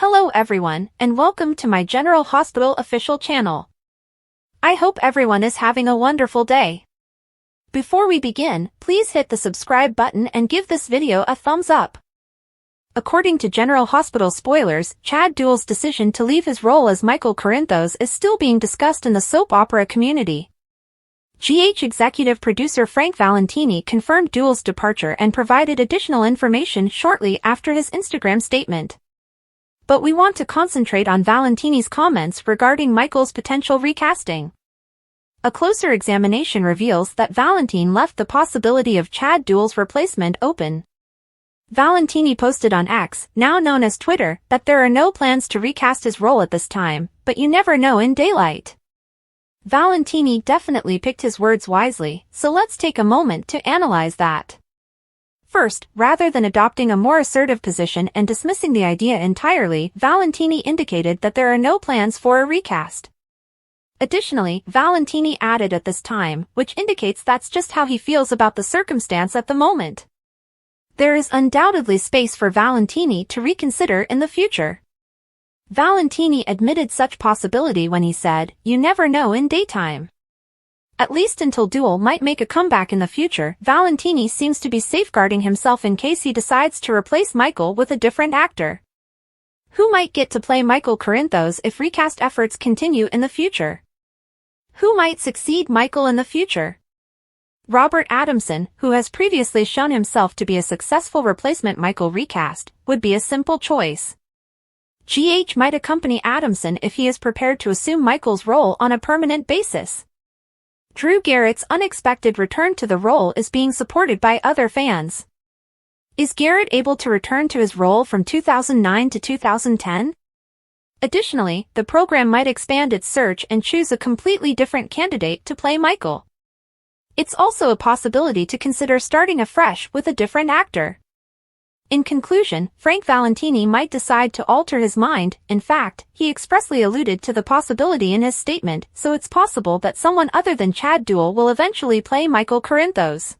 Hello everyone, and welcome to my General Hospital official channel. I hope everyone is having a wonderful day. Before we begin, please hit the subscribe button and give this video a thumbs up. According to General Hospital spoilers, Chad Duell's decision to leave his role as Micheal Corinthos is still being discussed in the soap opera community. GH executive producer Frank Valentini confirmed Duell's departure and provided additional information shortly after his Instagram statement. But we want to concentrate on Valentini's comments regarding Micheal's potential recasting. A closer examination reveals that Valentine left the possibility of Chad Duell's replacement open. Valentini posted on X, now known as Twitter, that there are no plans to recast his role at this time, but you never know in daylight. Valentini definitely picked his words wisely, so let's take a moment to analyze that. First, rather than adopting a more assertive position and dismissing the idea entirely, Valentini indicated that there are no plans for a recast. Additionally, Valentini added at this time, which indicates that's just how he feels about the circumstance at the moment. There is undoubtedly space for Valentini to reconsider in the future. Valentini admitted such possibility when he said, "You never know in daytime." At least until Duell might make a comeback in the future, Valentini seems to be safeguarding himself in case he decides to replace Micheal with a different actor. Who might get to play Micheal Corinthos if recast efforts continue in the future? Who might succeed Micheal in the future? Robert Adamson, who has previously shown himself to be a successful replacement Micheal recast, would be a simple choice. GH might accompany Adamson if he is prepared to assume Micheal's role on a permanent basis. Drew Garrett's unexpected return to the role is being supported by other fans. Is Garrett able to return to his role from 2009 to 2010? Additionally, the program might expand its search and choose a completely different candidate to play Micheal. It's also a possibility to consider starting afresh with a different actor. In conclusion, Frank Valentini might decide to alter his mind. In fact, he expressly alluded to the possibility in his statement, so it's possible that someone other than Chad Duell will eventually play Micheal Corinthos.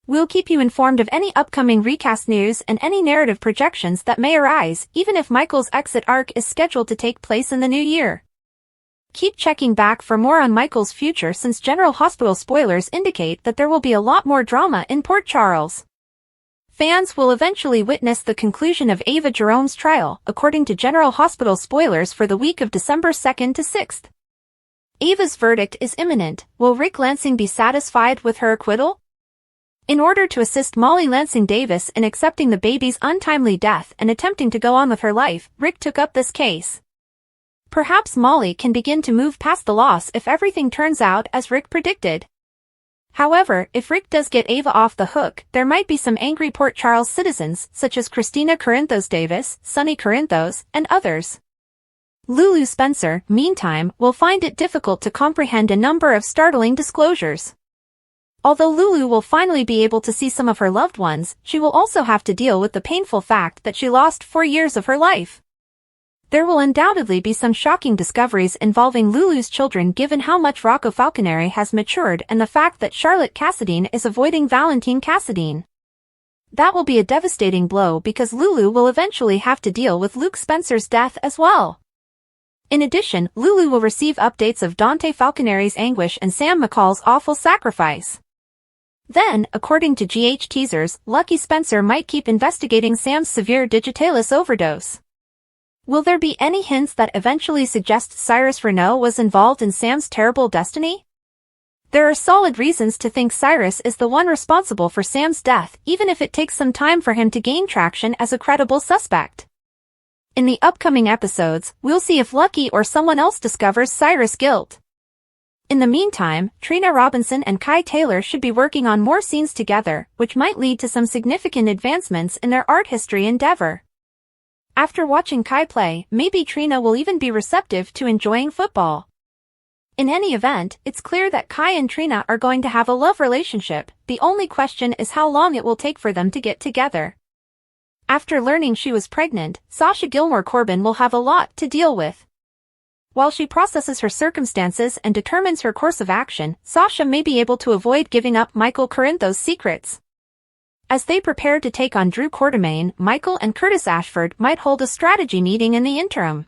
We'll keep you informed of any upcoming recast news and any narrative projections that may arise, even if Micheal's exit arc is scheduled to take place in the new year. Keep checking back for more on Micheal's future since General Hospital spoilers indicate that there will be a lot more drama in Port Charles. Fans will eventually witness the conclusion of Ava Jerome's trial, according to General Hospital spoilers for the week of December 2nd to 6th. Ava's verdict is imminent. Will Rick Lansing be satisfied with her acquittal? In order to assist Molly Lansing Davis in accepting the baby's untimely death and attempting to go on with her life, Rick took up this case. Perhaps Molly can begin to move past the loss if everything turns out as Rick predicted. However, if Rick does get Ava off the hook, there might be some angry Port Charles citizens, such as Christina Corinthos Davis, Sonny Corinthos, and others. Lulu Spencer, meantime, will find it difficult to comprehend a number of startling disclosures. Although Lulu will finally be able to see some of her loved ones, she will also have to deal with the painful fact that she lost 4 years of her life. There will undoubtedly be some shocking discoveries involving Lulu's children given how much Rocco Falconeri has matured and the fact that Charlotte Cassadine is avoiding Valentine Cassadine. That will be a devastating blow because Lulu will eventually have to deal with Luke Spencer's death as well. In addition, Lulu will receive updates of Dante Falconeri's anguish and Sam McCall's awful sacrifice. Then, according to GH teasers, Lucky Spencer might keep investigating Sam's severe digitalis overdose. Will there be any hints that eventually suggest Cyrus Renaud was involved in Sam's terrible destiny? There are solid reasons to think Cyrus is the one responsible for Sam's death, even if it takes some time for him to gain traction as a credible suspect. In the upcoming episodes, we'll see if Lucky or someone else discovers Cyrus' guilt. In the meantime, Trina Robinson and Kai Taylor should be working on more scenes together, which might lead to some significant advancements in their art history endeavor. After watching Kai play, maybe Trina will even be receptive to enjoying football. In any event, it's clear that Kai and Trina are going to have a love relationship. The only question is how long it will take for them to get together. After learning she was pregnant, Sasha Gilmore Corbin will have a lot to deal with. While she processes her circumstances and determines her course of action, Sasha may be able to avoid giving up Micheal Corinthos' secrets. As they prepare to take on Drew Quartermaine, Micheal and Curtis Ashford might hold a strategy meeting in the interim.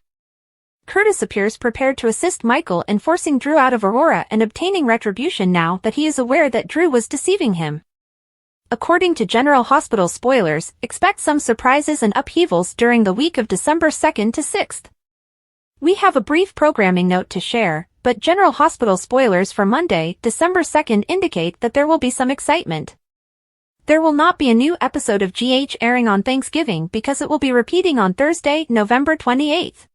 Curtis appears prepared to assist Micheal in forcing Drew out of Aurora and obtaining retribution now that he is aware that Drew was deceiving him. According to General Hospital spoilers, expect some surprises and upheavals during the week of December 2nd to 6th. We have a brief programming note to share, but General Hospital spoilers for Monday, December 2nd indicate that there will be some excitement. There will not be a new episode of GH airing on Thanksgiving because it will be repeating on Thursday, November 28th.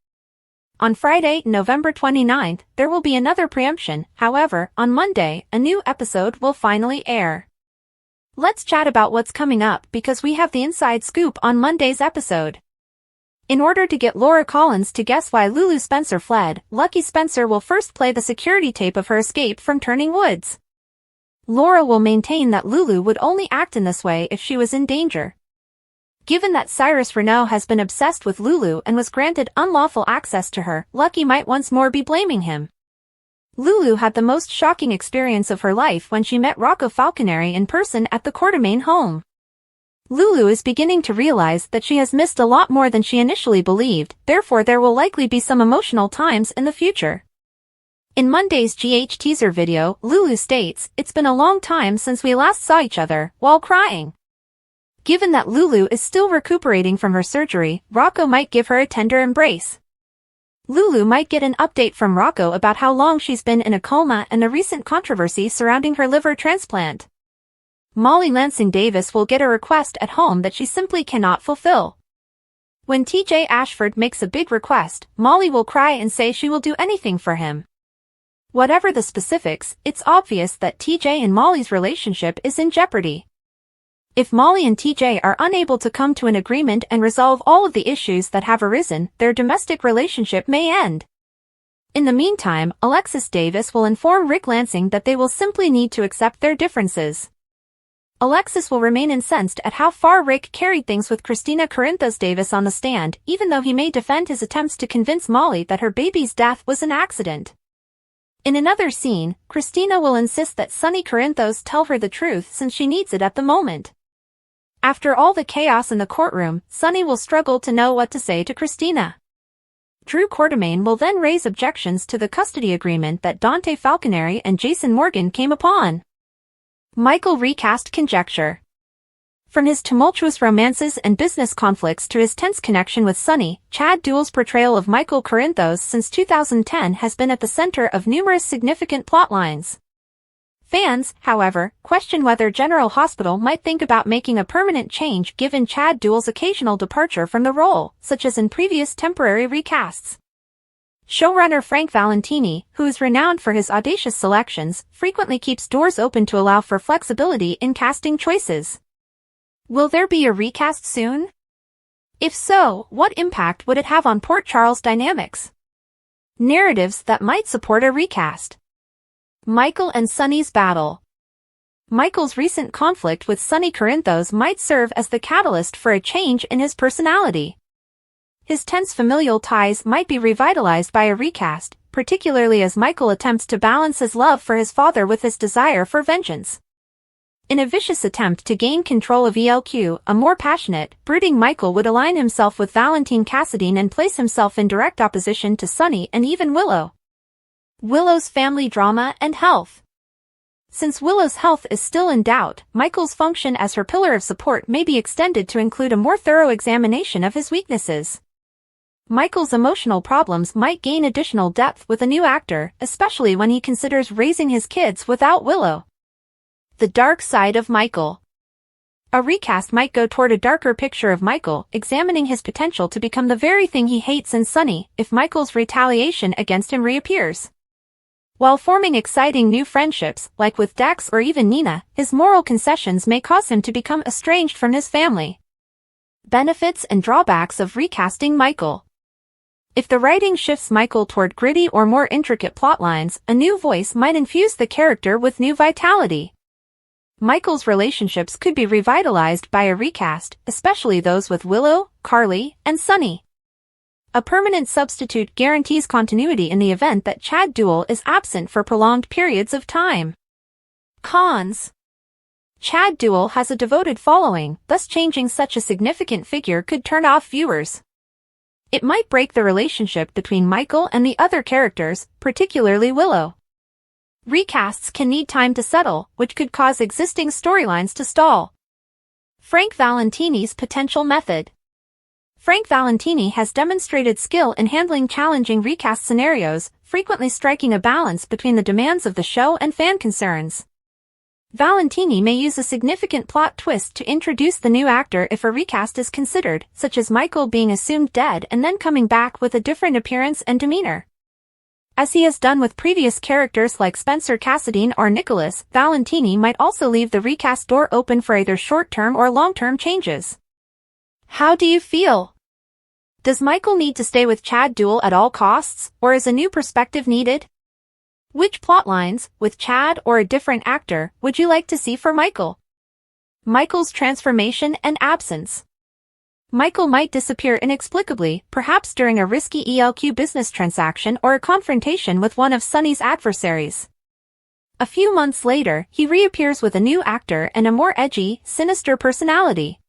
On Friday, November 29th, there will be another preemption. However, on Monday, a new episode will finally air. Let's chat about what's coming up because we have the inside scoop on Monday's episode. In order to get Laura Collins to guess why Lulu Spencer fled, Lucky Spencer will first play the security tape of her escape from Turning Woods. Laura will maintain that Lulu would only act in this way if she was in danger. Given that Cyrus Renaud has been obsessed with Lulu and was granted unlawful access to her, Lucky might once more be blaming him. Lulu had the most shocking experience of her life when she met Rocco Falconeri in person at the Quartermaine home. Lulu is beginning to realize that she has missed a lot more than she initially believed, therefore there will likely be some emotional times in the future. In Monday's GH teaser video, Lulu states, "It's been a long time since we last saw each other," while crying. Given that Lulu is still recuperating from her surgery, Rocco might give her a tender embrace. Lulu might get an update from Rocco about how long she's been in a coma and the recent controversy surrounding her liver transplant. Molly Lansing Davis will get a request at home that she simply cannot fulfill. When TJ Ashford makes a big request, Molly will cry and say she will do anything for him. Whatever the specifics, it's obvious that TJ and Molly's relationship is in jeopardy. If Molly and TJ are unable to come to an agreement and resolve all of the issues that have arisen, their domestic relationship may end. In the meantime, Alexis Davis will inform Rick Lansing that they will simply need to accept their differences. Alexis will remain incensed at how far Rick carried things with Christina Corinthos Davis on the stand, even though he may defend his attempts to convince Molly that her baby's death was an accident. In another scene, Christina will insist that Sonny Corinthos tell her the truth since she needs it at the moment. After all the chaos in the courtroom, Sonny will struggle to know what to say to Christina. Drew Quartermaine will then raise objections to the custody agreement that Dante Falconeri and Jason Morgan came upon. Micheal recast conjecture. From his tumultuous romances and business conflicts to his tense connection with Sonny, Chad Duell's portrayal of Micheal Corinthos since 2010 has been at the center of numerous significant plotlines. Fans, however, question whether General Hospital might think about making a permanent change given Chad Duell's occasional departure from the role, such as in previous temporary recasts. Showrunner Frank Valentini, who is renowned for his audacious selections, frequently keeps doors open to allow for flexibility in casting choices. Will there be a recast soon? If so, what impact would it have on Port Charles dynamics? Narratives that might support a recast. Micheal and Sonny's battle. Michael's recent conflict with Sonny Corinthos might serve as the catalyst for a change in his personality. His tense familial ties might be revitalized by a recast, particularly as Micheal attempts to balance his love for his father with his desire for vengeance. In a vicious attempt to gain control of ELQ, a more passionate, brooding Micheal would align himself with Valentine Cassadine and place himself in direct opposition to Sonny and even Willow. Willow's family drama and health. Since Willow's health is still in doubt, Michael's function as her pillar of support may be extended to include a more thorough examination of his weaknesses. Michael's emotional problems might gain additional depth with a new actor, especially when he considers raising his kids without Willow. The dark side of Micheal. A recast might go toward a darker picture of Micheal, examining his potential to become the very thing he hates in Sonny, if Michael's retaliation against him reappears. While forming exciting new friendships, like with Dex or even Nina, his moral concessions may cause him to become estranged from his family. Benefits and drawbacks of recasting Micheal. If the writing shifts Micheal toward gritty or more intricate plotlines, a new voice might infuse the character with new vitality. Michael's relationships could be revitalized by a recast, especially those with Willow, Carly, and Sonny. A permanent substitute guarantees continuity in the event that Chad Duell is absent for prolonged periods of time. Cons. Chad Duell has a devoted following, thus changing such a significant figure could turn off viewers. It might break the relationship between Micheal and the other characters, particularly Willow. Recasts can need time to settle, which could cause existing storylines to stall. Frank Valentini's potential method. Frank Valentini has demonstrated skill in handling challenging recast scenarios, frequently striking a balance between the demands of the show and fan concerns. Valentini may use a significant plot twist to introduce the new actor if a recast is considered, such as Micheal being assumed dead and then coming back with a different appearance and demeanor. As he has done with previous characters like Spencer Cassadine or Nicholas, Valentini might also leave the recast door open for either short-term or long-term changes. How do you feel? Does Micheal need to stay with Chad Duell at all costs, or is a new perspective needed? Which plotlines, with Chad or a different actor, would you like to see for Micheal? Michael's transformation and absence. Micheal might disappear inexplicably, perhaps during a risky ELQ business transaction or a confrontation with one of Sonny's adversaries. A few months later, he reappears with a new actor and a more edgy, sinister personality.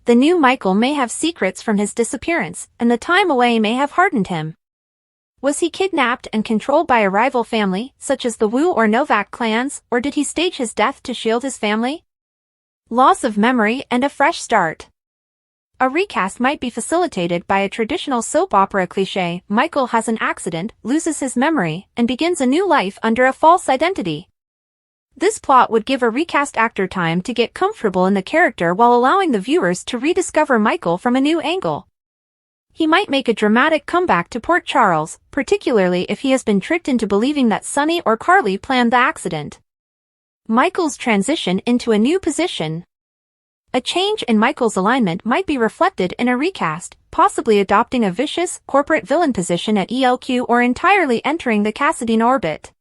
The new Micheal may have secrets from his disappearance, and the time away may have hardened him. Was he kidnapped and controlled by a rival family, such as the Wu or Novak clans, or did he stage his death to shield his family? Loss of memory and a fresh start. A recast might be facilitated by a traditional soap opera cliché: Micheal has an accident, loses his memory, and begins a new life under a false identity. This plot would give a recast actor time to get comfortable in the character while allowing the viewers to rediscover Micheal from a new angle. He might make a dramatic comeback to Port Charles, particularly if he has been tricked into believing that Sonny or Carly planned the accident. Michael's transition into a new position. A change in Michael's alignment might be reflected in a recast, possibly adopting a vicious, corporate villain position at ELQ or entirely entering the Cassadine orbit.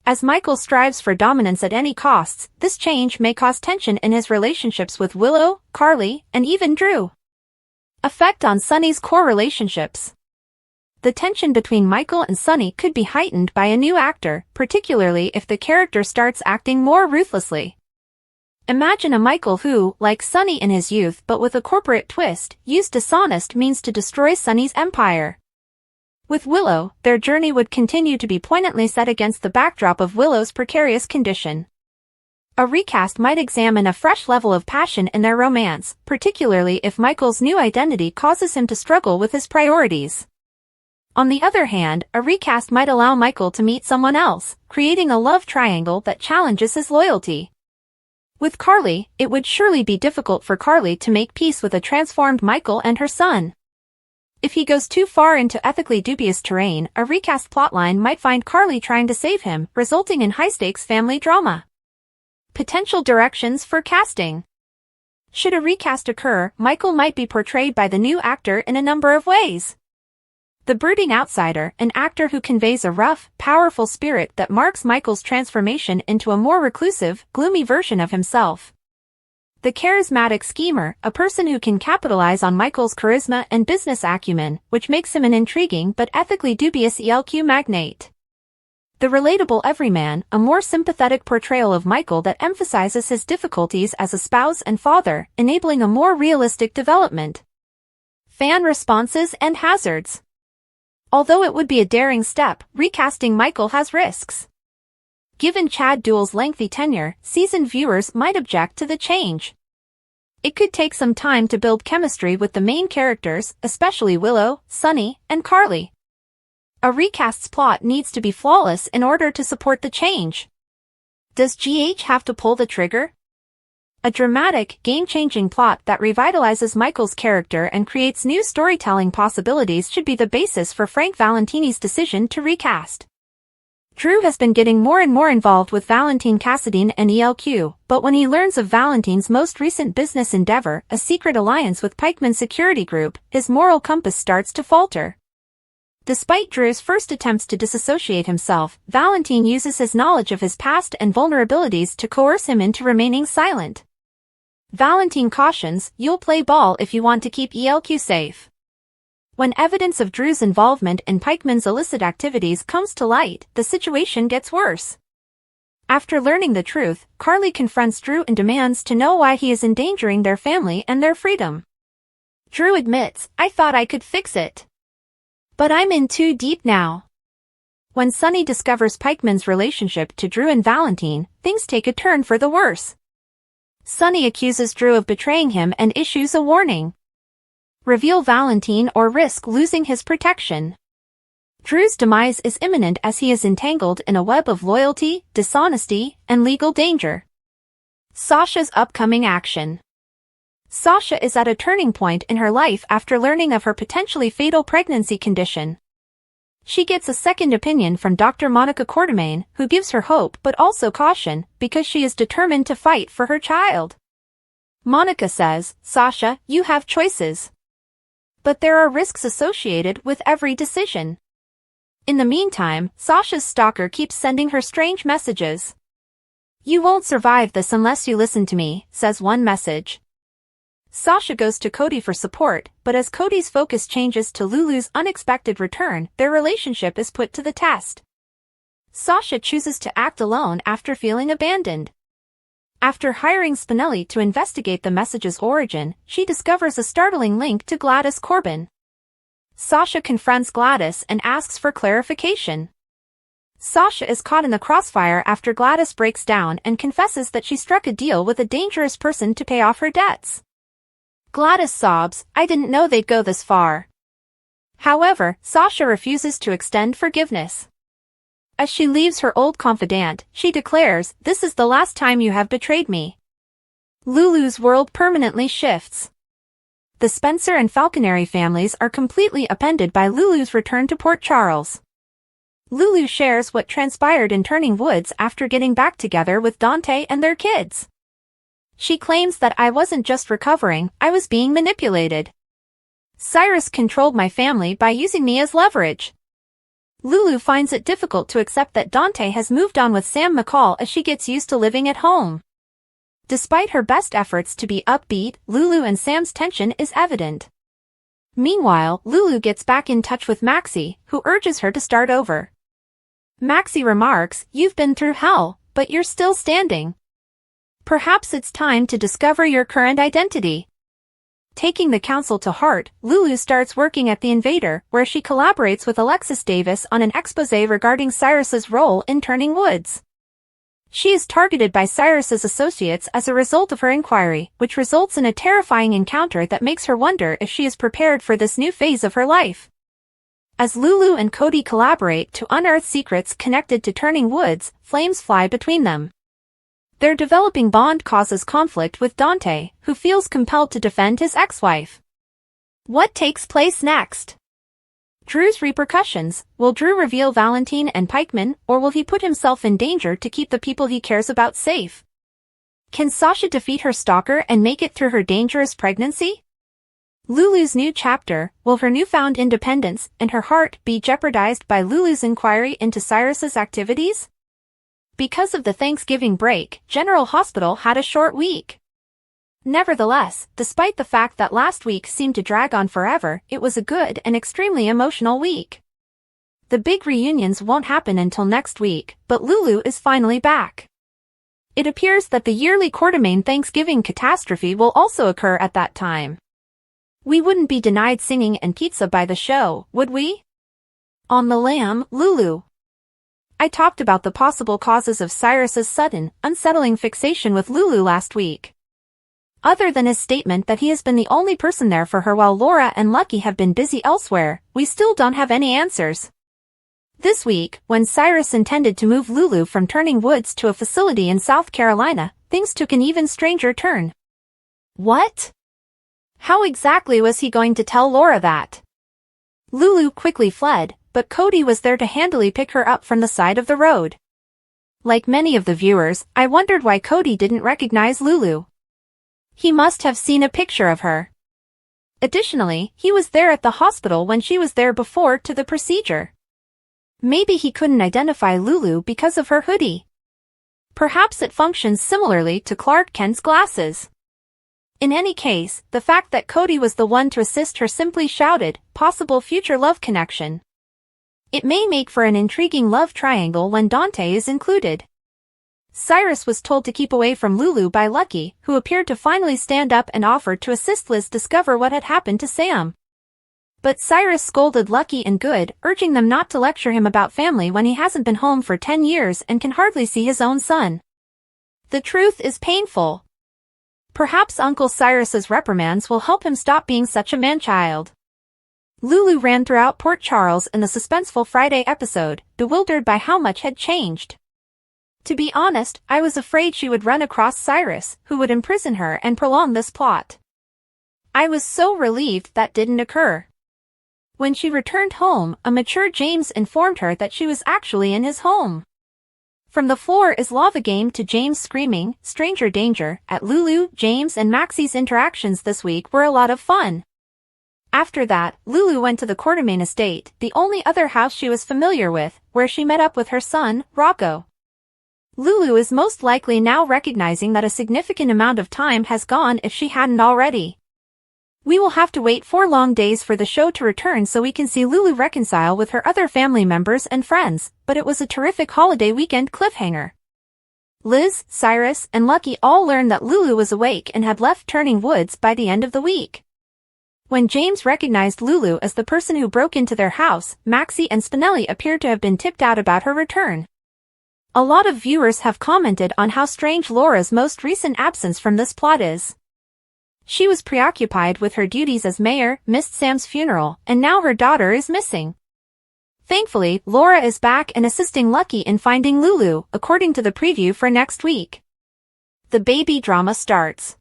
As Micheal strives for dominance at any costs, this change may cause tension in his relationships with Willow, Carly, and even Drew. Effect on Sonny's core relationships. The tension between Micheal and Sonny could be heightened by a new actor, particularly if the character starts acting more ruthlessly. Imagine a Micheal who, like Sonny in his youth but with a corporate twist, used dishonest means to destroy Sonny's empire. With Willow, their journey would continue to be poignantly set against the backdrop of Willow's precarious condition. A recast might examine a fresh level of passion in their romance, particularly if Michael's new identity causes him to struggle with his priorities. On the other hand, a recast might allow Micheal to meet someone else, creating a love triangle that challenges his loyalty. With Carly, it would surely be difficult for Carly to make peace with a transformed Micheal and her son. If he goes too far into ethically dubious terrain, a recast plotline might find Carly trying to save him, resulting in high-stakes family drama. Potential directions for casting. Should a recast occur, Micheal might be portrayed by the new actor in a number of ways. The brooding outsider, an actor who conveys a rough, powerful spirit that marks Michael's transformation into a more reclusive, gloomy version of himself. The charismatic schemer, a person who can capitalize on Michael's charisma and business acumen, which makes him an intriguing but ethically dubious ELQ magnate. The relatable everyman, a more sympathetic portrayal of Micheal that emphasizes his difficulties as a spouse and father, enabling a more realistic development. Fan responses and hazards. Although it would be a daring step, recasting Micheal has risks. Given Chad Duell's lengthy tenure, seasoned viewers might object to the change. It could take some time to build chemistry with the main characters, especially Willow, Sonny, and Carly. A recast's plot needs to be flawless in order to support the change. Does GH have to pull the trigger? A dramatic, game-changing plot that revitalizes Michael's character and creates new storytelling possibilities should be the basis for Frank Valentini's decision to recast. Drew has been getting more and more involved with Valentine Cassadine and ELQ, but when he learns of Valentine's most recent business endeavor, a secret alliance with Pikeman Security Group, his moral compass starts to falter. Despite Drew's first attempts to disassociate himself, Valentine uses his knowledge of his past and vulnerabilities to coerce him into remaining silent. Valentine cautions, "You'll play ball if you want to keep ELQ safe." When evidence of Drew's involvement in Pikeman's illicit activities comes to light, the situation gets worse. After learning the truth, Carly confronts Drew and demands to know why he is endangering their family and their freedom. Drew admits, "I thought I could fix it. But I'm in too deep now." When Sonny discovers Pikeman's relationship to Drew and Valentine, things take a turn for the worse. Sonny accuses Drew of betraying him and issues a warning. Reveal Valentine or risk losing his protection. Drew's demise is imminent as he is entangled in a web of loyalty, dishonesty, and legal danger. Sasha's upcoming action. Sasha is at a turning point in her life after learning of her potentially fatal pregnancy condition. She gets a second opinion from Dr. Monica Quartermaine, who gives her hope but also caution, because she is determined to fight for her child. Monica says, "Sasha, you have choices. But there are risks associated with every decision." In the meantime, Sasha's stalker keeps sending her strange messages. "You won't survive this unless you listen to me," says one message. Sasha goes to Cody for support, but as Cody's focus changes to Lulu's unexpected return, their relationship is put to the test. Sasha chooses to act alone after feeling abandoned. After hiring Spinelli to investigate the message's origin, she discovers a startling link to Gladys Corbin. Sasha confronts Gladys and asks for clarification. Sasha is caught in the crossfire after Gladys breaks down and confesses that she struck a deal with a dangerous person to pay off her debts. Gladys sobs, "I didn't know they'd go this far." However, Sasha refuses to extend forgiveness. As she leaves her old confidant, she declares, "This is the last time you have betrayed me." Lulu's world permanently shifts. The Spencer and Falconeri families are completely upended by Lulu's return to Port Charles. Lulu shares what transpired in Turning Woods after getting back together with Dante and their kids. She claims that "I wasn't just recovering, I was being manipulated. Cyrus controlled my family by using me as leverage." Lulu finds it difficult to accept that Dante has moved on with Sam McCall as she gets used to living at home. Despite her best efforts to be upbeat, Lulu and Sam's tension is evident. Meanwhile, Lulu gets back in touch with Maxie, who urges her to start over. Maxie remarks, "You've been through hell, but you're still standing. Perhaps it's time to discover your current identity." Taking the counsel to heart, Lulu starts working at The Invader, where she collaborates with Alexis Davis on an exposé regarding Cyrus's role in Turning Woods. She is targeted by Cyrus's associates as a result of her inquiry, which results in a terrifying encounter that makes her wonder if she is prepared for this new phase of her life. As Lulu and Cody collaborate to unearth secrets connected to Turning Woods, flames fly between them. Their developing bond causes conflict with Dante, who feels compelled to defend his ex-wife. What takes place next? Drew's repercussions. Will Drew reveal Valentine and Pikeman, or will he put himself in danger to keep the people he cares about safe? Can Sasha defeat her stalker and make it through her dangerous pregnancy? Lulu's new chapter. Will her newfound independence and her heart be jeopardized by Lulu's inquiry into Cyrus's activities? Because of the Thanksgiving break, General Hospital had a short week. Nevertheless, despite the fact that last week seemed to drag on forever, it was a good and extremely emotional week. The big reunions won't happen until next week, but Lulu is finally back. It appears that the yearly Quartermaine Thanksgiving catastrophe will also occur at that time. We wouldn't be denied singing and pizza by the show, would we? On the lam, Lulu. I talked about the possible causes of Cyrus's sudden, unsettling fixation with Lulu last week. Other than his statement that he has been the only person there for her while Laura and Lucky have been busy elsewhere, we still don't have any answers. This week, when Cyrus intended to move Lulu from Turning Woods to a facility in South Carolina, things took an even stranger turn. What? How exactly was he going to tell Laura that? Lulu quickly fled, but Cody was there to handily pick her up from the side of the road. Like many of the viewers, I wondered why Cody didn't recognize Lulu. He must have seen a picture of her. Additionally, he was there at the hospital when she was there before to the procedure. Maybe he couldn't identify Lulu because of her hoodie. Perhaps it functions similarly to Clark Kent's glasses. In any case, the fact that Cody was the one to assist her simply shouted, possible future love connection. It may make for an intriguing love triangle when Dante is included. Cyrus was told to keep away from Lulu by Lucky, who appeared to finally stand up and offered to assist Liz discover what had happened to Sam. But Cyrus scolded Lucky and Good, urging them not to lecture him about family when he hasn't been home for 10 years and can hardly see his own son. The truth is painful. Perhaps Uncle Cyrus's reprimands will help him stop being such a man-child. Lulu ran throughout Port Charles in the suspenseful Friday episode, bewildered by how much had changed. To be honest, I was afraid she would run across Cyrus, who would imprison her and prolong this plot. I was so relieved that didn't occur. When she returned home, a mature James informed her that she was actually in his home. From the floor is lava game to James screaming, stranger danger, at Lulu, James and Maxie's interactions this week were a lot of fun. After that, Lulu went to the Quartermain estate, the only other house she was familiar with, where she met up with her son, Rocco. Lulu is most likely now recognizing that a significant amount of time has gone if she hadn't already. We will have to wait 4 long days for the show to return so we can see Lulu reconcile with her other family members and friends, but it was a terrific holiday weekend cliffhanger. Liz, Cyrus, and Lucky all learned that Lulu was awake and had left Turning Woods by the end of the week. When James recognized Lulu as the person who broke into their house, Maxie and Spinelli appeared to have been tipped out about her return. A lot of viewers have commented on how strange Laura's most recent absence from this plot is. She was preoccupied with her duties as mayor, missed Sam's funeral, and now her daughter is missing. Thankfully, Laura is back and assisting Lucky in finding Lulu, according to the preview for next week. The baby drama starts.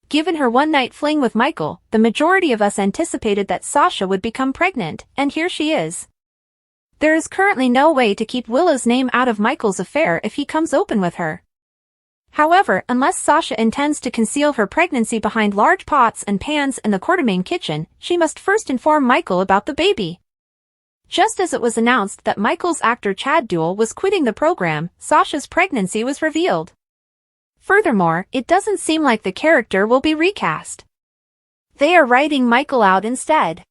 Given her one-night fling with Micheal, the majority of us anticipated that Sasha would become pregnant, and here she is. There is currently no way to keep Willow's name out of Michael's affair if he comes open with her. However, unless Sasha intends to conceal her pregnancy behind large pots and pans in the Quartermain kitchen, she must first inform Micheal about the baby. Just as it was announced that Michael's actor Chad Duell was quitting the program, Sasha's pregnancy was revealed. Furthermore, it doesn't seem like the character will be recast. They are writing Micheal out instead.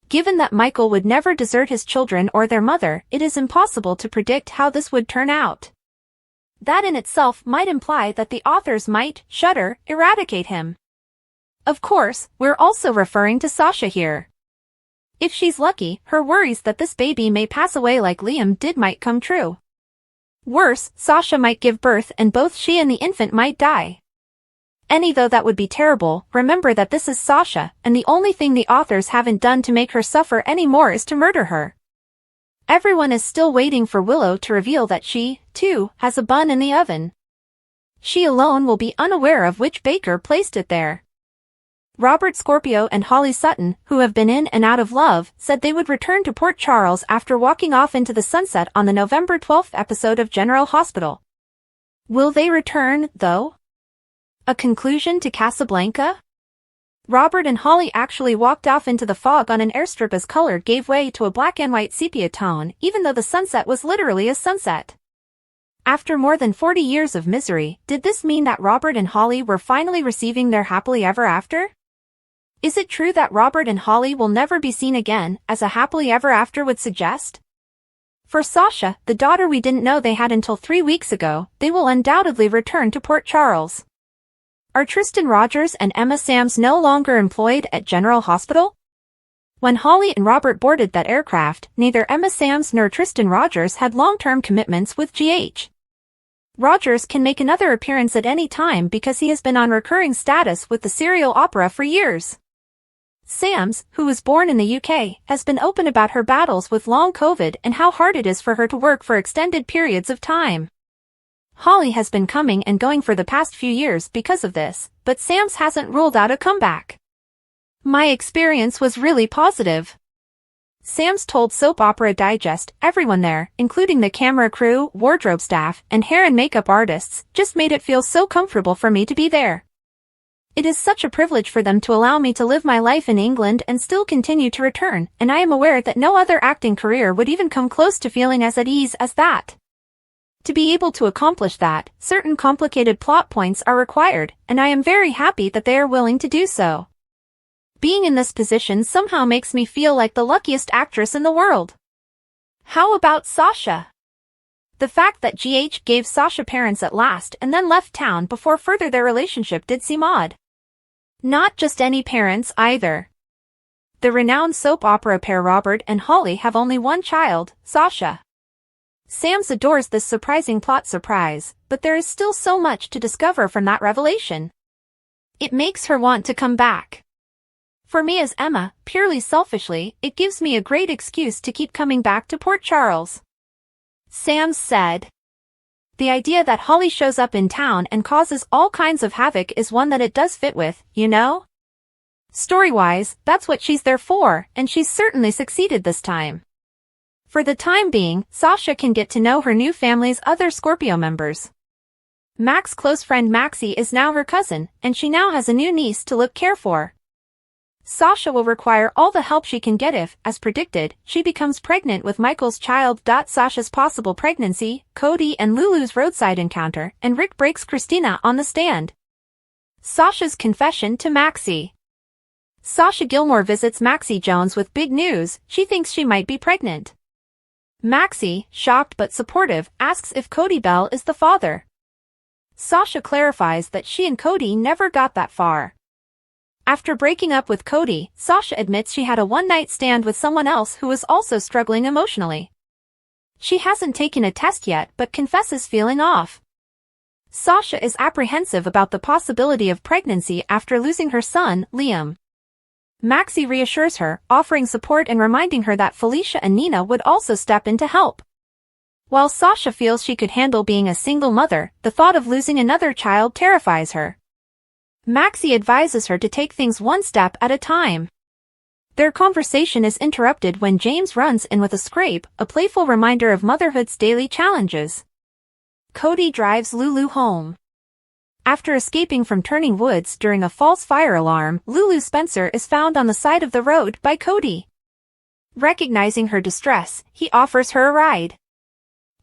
Given that Micheal would never desert his children or their mother, it is impossible to predict how this would turn out. That in itself might imply that the authors might, eradicate him. Of course, we're also referring to Sasha here. If she's lucky, her worries that this baby may pass away like Liam did might come true. Worse, Sasha might give birth and both she and the infant might die. Though that would be terrible, remember that this is Sasha, and the only thing the authors haven't done to make her suffer anymore is to murder her. Everyone is still waiting for Willow to reveal that she, too, has a bun in the oven. She alone will be unaware of which baker placed it there. Robert Scorpio and Holly Sutton, who have been in and out of love, said they would return to Port Charles after walking off into the sunset on the November 12th episode of General Hospital. Will they return, though? A conclusion to Casablanca? Robert and Holly actually walked off into the fog on an airstrip as color gave way to a black and white sepia tone, even though the sunset was literally a sunset. After more than 40 years of misery, did this mean that Robert and Holly were finally receiving their happily ever after? Is it true that Robert and Holly will never be seen again, as a happily ever after would suggest? For Sasha, the daughter we didn't know they had until 3 weeks ago, they will undoubtedly return to Port Charles. Are Tristan Rogers and Emma Sams no longer employed at General Hospital? When Holly and Robert boarded that aircraft, neither Emma Sams nor Tristan Rogers had long-term commitments with GH. Rogers can make another appearance at any time because he has been on recurring status with the serial opera for years. Sams, who was born in the UK, has been open about her battles with long COVID and how hard it is for her to work for extended periods of time. Holly has been coming and going for the past few years because of this, but Sams hasn't ruled out a comeback. My experience was really positive. Sams told Soap Opera Digest, everyone there, including the camera crew, wardrobe staff, and hair and makeup artists, just made it feel so comfortable for me to be there. It is such a privilege for them to allow me to live my life in England and still continue to return, and I am aware that no other acting career would even come close to feeling as at ease as that. To be able to accomplish that, certain complicated plot points are required, and I am very happy that they are willing to do so. Being in this position somehow makes me feel like the luckiest actress in the world. How about Sasha? The fact that GH gave Sasha parents at last and then left town before further their relationship did seem odd. Not just any parents either. The renowned soap opera pair Robert and Holly have only one child, Sasha. Sam's adores this surprising plot surprise, but there is still so much to discover from that revelation. It makes her want to come back. For me as Emma, purely selfishly, it gives me a great excuse to keep coming back to Port Charles. Sam said. The idea that Holly shows up in town and causes all kinds of havoc is one that it does fit with, you know? Story-wise, that's what she's there for, and she's certainly succeeded this time. For the time being, Sasha can get to know her new family's other Scorpio members. Mac's close friend Maxie is now her cousin, and she now has a new niece to look care for. Sasha will require all the help she can get if, as predicted, she becomes pregnant with Michael's child. Sasha's possible pregnancy, Cody and Lulu's roadside encounter, and Rick breaks Christina on the stand. Sasha's confession to Maxie. Sasha Gilmore visits Maxie Jones with big news. She thinks she might be pregnant. Maxie, shocked but supportive, asks if Cody Bell is the father. Sasha clarifies that she and Cody never got that far. After breaking up with Cody, Sasha admits she had a one-night stand with someone else who was also struggling emotionally. She hasn't taken a test yet but confesses feeling off. Sasha is apprehensive about the possibility of pregnancy after losing her son, Liam. Maxie reassures her, offering support and reminding her that Felicia and Nina would also step in to help. While Sasha feels she could handle being a single mother, the thought of losing another child terrifies her. Maxie advises her to take things one step at a time. Their conversation is interrupted when James runs in with a scrape, a playful reminder of motherhood's daily challenges. Cody drives Lulu home. After escaping from Turning Woods during a false fire alarm, Lulu Spencer is found on the side of the road by Cody. Recognizing her distress, he offers her a ride.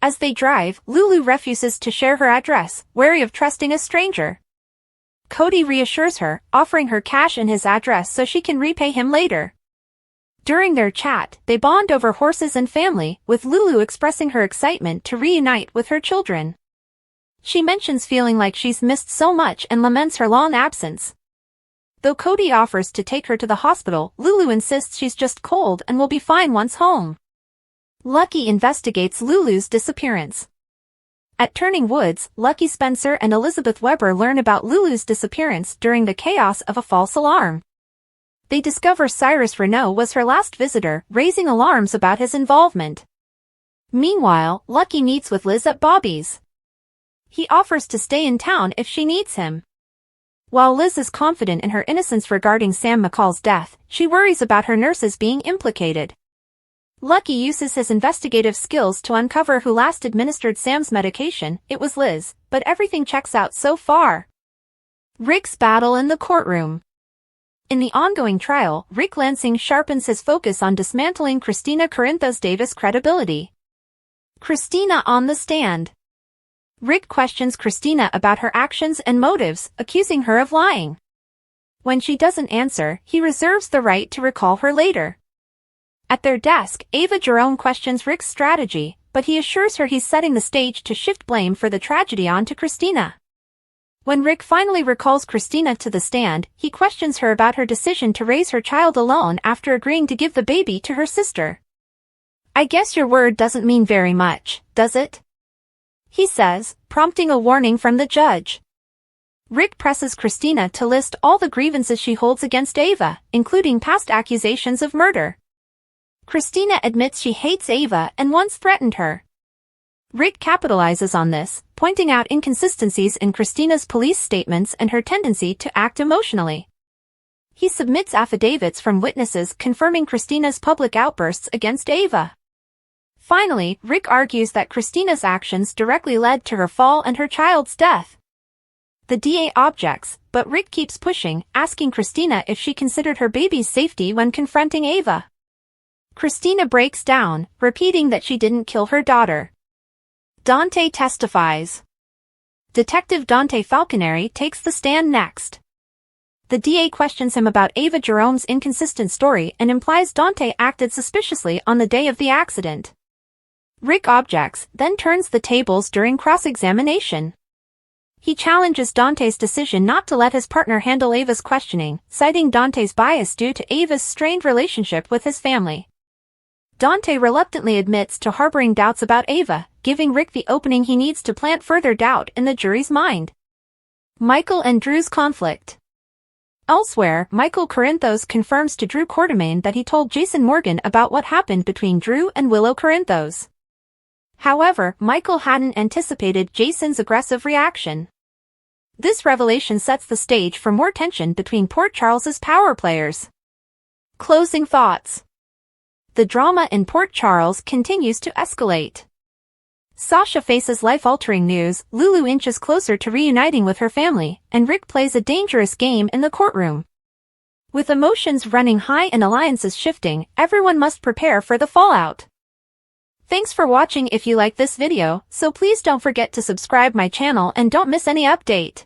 As they drive, Lulu refuses to share her address, wary of trusting a stranger. Cody reassures her, offering her cash and his address so she can repay him later. During their chat, they bond over horses and family, with Lulu expressing her excitement to reunite with her children. She mentions feeling like she's missed so much and laments her long absence. Though Cody offers to take her to the hospital, Lulu insists she's just cold and will be fine once home. Lucky investigates Lulu's disappearance. At Turning Woods, Lucky Spencer and Elizabeth Weber learn about Lulu's disappearance during the chaos of a false alarm. They discover Cyrus Renault was her last visitor, raising alarms about his involvement. Meanwhile, Lucky meets with Liz at Bobby's. He offers to stay in town if she needs him. While Liz is confident in her innocence regarding Sam McCall's death, she worries about her nurses being implicated. Lucky uses his investigative skills to uncover who last administered Sam's medication. It was Liz, but everything checks out so far. Rick's battle in the courtroom. In the ongoing trial, Rick Lansing sharpens his focus on dismantling Christina Corinthos Davis' credibility. Christina on the stand. Rick questions Christina about her actions and motives, accusing her of lying. When she doesn't answer, he reserves the right to recall her later. At their desk, Ava Jerome questions Rick's strategy, but he assures her he's setting the stage to shift blame for the tragedy onto Christina. When Rick finally recalls Christina to the stand, he questions her about her decision to raise her child alone after agreeing to give the baby to her sister. "I guess your word doesn't mean very much, does it?" he says, prompting a warning from the judge. Rick presses Christina to list all the grievances she holds against Ava, including past accusations of murder. Christina admits she hates Ava and once threatened her. Rick capitalizes on this, pointing out inconsistencies in Christina's police statements and her tendency to act emotionally. He submits affidavits from witnesses confirming Christina's public outbursts against Ava. Finally, Rick argues that Christina's actions directly led to her fall and her child's death. The DA objects, but Rick keeps pushing, asking Christina if she considered her baby's safety when confronting Ava. Christina breaks down, repeating that she didn't kill her daughter. Dante testifies. Detective Dante Falconeri takes the stand next. The DA questions him about Ava Jerome's inconsistent story and implies Dante acted suspiciously on the day of the accident. Rick objects, then turns the tables during cross-examination. He challenges Dante's decision not to let his partner handle Ava's questioning, citing Dante's bias due to Ava's strained relationship with his family. Dante reluctantly admits to harboring doubts about Ava, giving Rick the opening he needs to plant further doubt in the jury's mind. Micheal and Drew's conflict. Elsewhere, Micheal Corinthos confirms to Drew Quartermaine that he told Jason Morgan about what happened between Drew and Willow Corinthos. However, Micheal hadn't anticipated Jason's aggressive reaction. This revelation sets the stage for more tension between Port Charles's power players. Closing thoughts. The drama in Port Charles continues to escalate. Sasha faces life-altering news, Lulu inches closer to reuniting with her family, and Rick plays a dangerous game in the courtroom. With emotions running high and alliances shifting, everyone must prepare for the fallout. Thanks for watching. If you like this video, so please don't forget to subscribe my channel and don't miss any update.